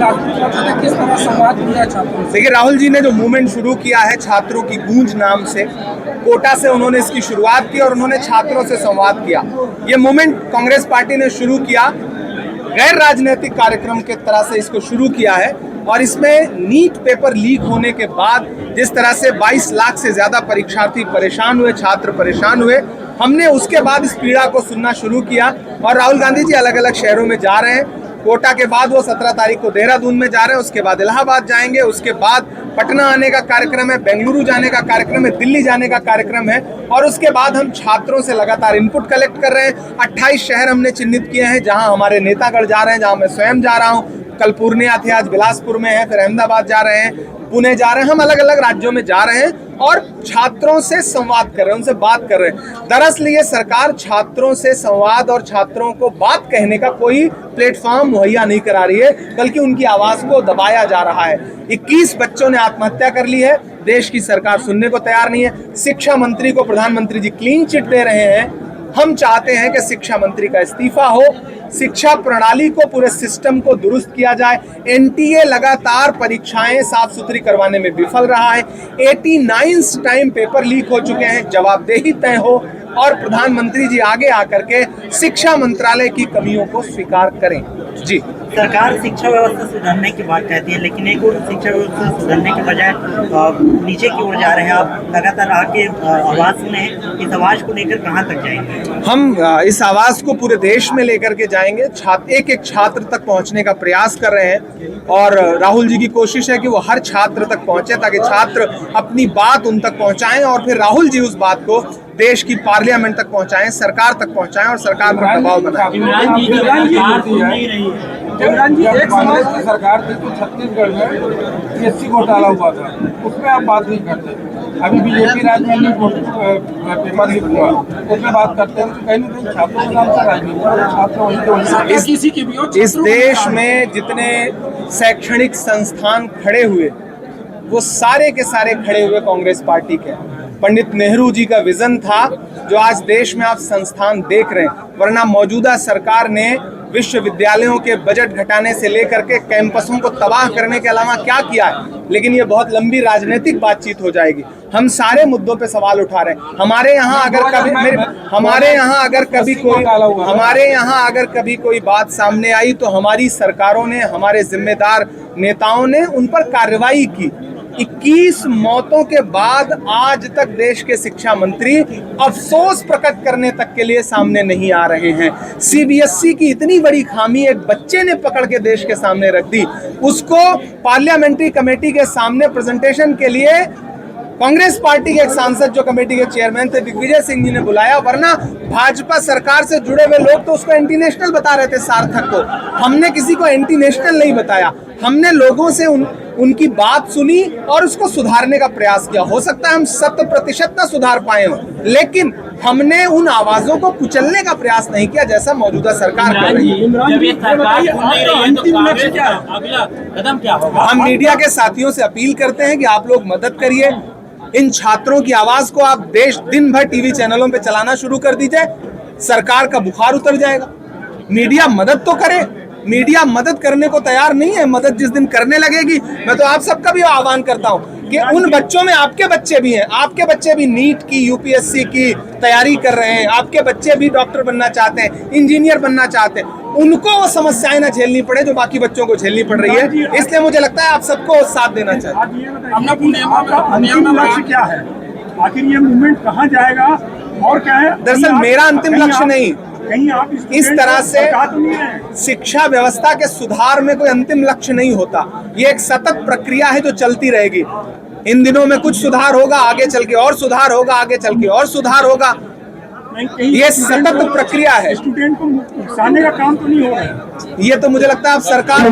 किस तरह संवाद किया छात्रों से? देखिए, राहुल जी ने जो मूवमेंट शुरू किया है छात्रों की गूंज नाम से, कोटा से उन्होंने इसकी शुरुआत की और उन्होंने छात्रों से संवाद किया। ये मूवमेंट कांग्रेस पार्टी ने शुरू किया, गैर राजनीतिक कार्यक्रम के तरह से इसको शुरू किया है। और इसमें नीट पेपर लीक होने के बाद जिस तरह से 22 लाख से ज्यादा परीक्षार्थी परेशान हुए, छात्र परेशान हुए, हमने उसके बाद इस पीड़ा को सुनना शुरू किया। और राहुल गांधी जी अलग अलग शहरों में जा रहे हैं। कोटा के बाद वो 17 तारीख को देहरादून में जा रहे हैं, उसके बाद इलाहाबाद जाएंगे, उसके बाद पटना आने का कार्यक्रम है, बेंगलुरु जाने का कार्यक्रम है, दिल्ली जाने का कार्यक्रम है। और उसके बाद हम छात्रों से लगातार इनपुट कलेक्ट कर रहे हैं। 28 शहर हमने चिन्हित किए हैं जहां हमारे नेतागढ़ जा रहे हैं, जहां मैं स्वयं जा रहा हूं। कल पूर्णिया थे, आज बिलासपुर में है, फिर अहमदाबाद जा रहे हैं, पुणे जा रहे हैं। हम अलग अलग राज्यों में जा रहे हैं और छात्रों से संवाद कर रहे हैं, उनसे बात कर रहे हैं। दरअसल ये सरकार छात्रों से संवाद और छात्रों को बात कहने का कोई प्लेटफॉर्म मुहैया नहीं करा रही है, बल्कि उनकी आवाज को दबाया जा रहा है। 21 बच्चों ने आत्महत्या कर ली है, देश की सरकार सुनने को तैयार नहीं है। शिक्षा मंत्री को प्रधानमंत्री जी क्लीन चिट दे रहे हैं। हम चाहते हैं कि शिक्षा मंत्री का इस्तीफा हो, शिक्षा प्रणाली को, पूरे सिस्टम को दुरुस्त किया जाए। एनटीए लगातार परीक्षाएं साफ सुथरी करवाने में विफल रहा है। 89 टाइम पेपर लीक हो चुके हैं, जवाबदेही तय हो और प्रधानमंत्री जी आगे आकर के शिक्षा मंत्रालय की कमियों को स्वीकार करें। जी, सरकार शिक्षा व्यवस्था सुधारने की बात कहती है, लेकिन एक और शिक्षा व्यवस्था सुधारने के बजाय नीचे की ओर जा रहे हैं। आप लगातार आके आवाज सुने, इस आवाज को लेकर कहां तक जाएंगे? हम इस आवाज को पूरे देश में लेकर के जाएंगे, एक एक छात्र तक पहुंचने का प्रयास कर रहे हैं। और राहुल जी की कोशिश है कि वो हर छात्र तक पहुंचे, ताकि छात्र अपनी बात उन तक पहुंचाएं और फिर राहुल जी उस बात को देश की पार्लियामेंट तक पहुंचाएं, सरकार तक पहुंचाएं और सरकार पर दबाव बनाएं। इमरान जी, एक समाज की सरकार थी तो छत्तीसगढ़ में पीएससी घोटाला हुआ था, उसमें आप बात नहीं करते। अभी बीजेपी राज में पेपर लीक हुआ, उसमें बात करते हैं। कहीं ना कहीं छात्रों के नाम से राजनीति, छात्र वहीं के वहीं। इस देश में जितने शैक्षणिक संस्थान खड़े हुए, वो सारे के सारे खड़े हुए कांग्रेस पार्टी के। पंडित नेहरू जी का विजन था, जो आज देश में आप संस्थान देख रहे हैं। वरना मौजूदा सरकार ने विश्वविद्यालयों के बजट घटाने से लेकर के कैंपसों को तबाह करने के अलावा क्या किया है। लेकिन ये बहुत लंबी राजनीतिक बातचीत हो जाएगी। हम सारे मुद्दों पे सवाल उठा रहे हैं। हमारे यहाँ अगर कभी कोई बात सामने आई तो हमारी सरकारों ने, हमारे जिम्मेदार नेताओं ने उन पर कार्रवाई की। 21 मौतों के बाद आज तक देश के शिक्षा मंत्री अफसोस प्रकट करने तक के लिए सामने नहीं आ रहे हैं। सीबीएसई की इतनी बड़ी खामी एक बच्चे ने पकड़ के देश के सामने रख दी, उसको पार्लियामेंट्री कमेटी के सामने प्रेजेंटेशन के लिए कांग्रेस पार्टी के एक सांसद जो कमेटी के चेयरमैन थे दिग्विजय सिंह जी ने बुलाया। वरना भाजपा सरकार से जुड़े हुए लोग तो उसको एंटी नेशनल बता रहे थे, सार्थक को। हमने किसी को एंटी नेशनल नहीं बताया। हमने लोगों से उनकी बात सुनी और उसको सुधारने का प्रयास किया। हो सकता है हम 100% ना सुधार पाए हो, लेकिन हमने उन आवाजों को कुचलने का प्रयास नहीं किया जैसा मौजूदा सरकार कर रही है। हम मीडिया के साथियों से अपील करते हैं कि आप लोग मदद करिए। इन छात्रों की आवाज को आप दिन भर टीवी चैनलों पे चलाना शुरू कर दीजिए, सरकार का बुखार उतर जाएगा। मीडिया मदद तो करे, मीडिया मदद करने को तैयार नहीं है। मदद जिस दिन करने लगेगी, मैं तो आप सबका भी आह्वान करता हूं कि उन बच्चों में आपके बच्चे भी हैं, आपके बच्चे भी नीट की, यूपीएससी की तैयारी कर रहे हैं, आपके बच्चे भी डॉक्टर बनना चाहते हैं, इंजीनियर बनना चाहते हैं। उनको वो समस्याएं ना झेलनी पड़े जो बाकी बच्चों को झेलनी पड़ रही है। इसलिए मुझे लगता है आप सबको साथ देना चाहिए। अंतिम लक्ष्य क्या है? आखिर ये मूवमेंट कहाँ जाएगा और क्या है? दरअसल मेरा अंतिम लक्ष्य नहीं, इस तरह से शिक्षा व्यवस्था के सुधार में कोई अंतिम लक्ष्य नहीं होता। ये एक सतत प्रक्रिया है जो चलती रहेगी। इन दिनों में कुछ सुधार होगा, आगे चल के और सुधार होगा, आगे चल के और सुधार होगा। ये सतत प्रक्रिया है। स्टूडेंट को उकसाने का काम तो नहीं हो रहा है। ये तो मुझे लगता है अब सरकार